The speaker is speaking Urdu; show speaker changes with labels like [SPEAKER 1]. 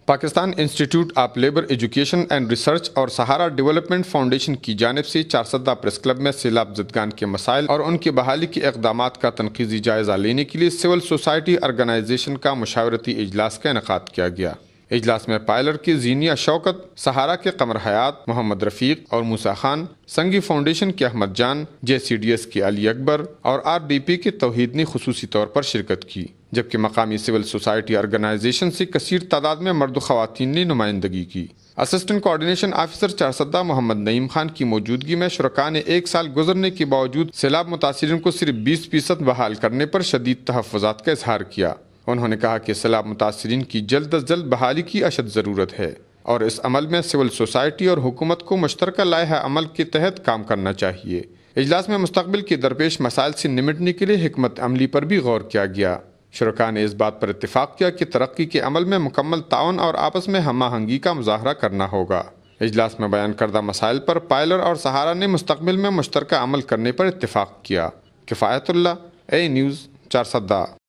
[SPEAKER 1] Pakistan institute of labour education and research اور سہارا ڈیولپمنٹ فاؤنڈیشن کی جانب سے چارسدہ پریس کلب میں سیلاب زدگان کے مسائل اور ان کی بحالی کے اقدامات کا تنقیدی جائزہ لینے کے لیے سول سوسائٹی آرگنائزیشن کا مشاورتی اجلاس کا انعقاد کیا گیا۔ اجلاس میں پائلر کی زینیہ شوکت، سہارا کے قمر حیات، محمد رفیق اور موسیٰ خان، سنگی فاؤنڈیشن کے احمد جان، JCDS کے علی اکبر اور RDP کے توحید نے خصوصی طور پر شرکت کی، جبکہ مقامی سول سوسائٹی آرگنائزیشن سے کثیر تعداد میں مرد و خواتین نے نمائندگی کی۔ اسسٹنٹ کوآرڈینیشن آفیسر چارسدہ محمد نعیم خان کی موجودگی میں شرکاء نے ایک سال گزرنے کے باوجود سیلاب متاثرین کو صرف 20% بحال کرنے پر شدید تحفظات کا اظہار کیا۔ انہوں نے کہا کہ سیلاب متاثرین کی جلد از جلد بحالی کی اشد ضرورت ہے اور اس عمل میں سول سوسائٹی اور حکومت کو مشترکہ لائحہ عمل کے تحت کام کرنا چاہیے۔ اجلاس میں مستقبل کے درپیش مسائل سے نمٹنے کے لیے حکمت عملی پر بھی غور کیا گیا۔ شرکاء نے اس بات پر اتفاق کیا کہ ترقی کے عمل میں مکمل تعاون اور آپس میں ہم آہنگی کا مظاہرہ کرنا ہوگا۔ اجلاس میں بیان کردہ مسائل پر پائلر اور سہارا نے مستقبل میں مشترکہ عمل کرنے پر اتفاق کیا۔ کفایت اللہ، اے نیوز، چارسدہ۔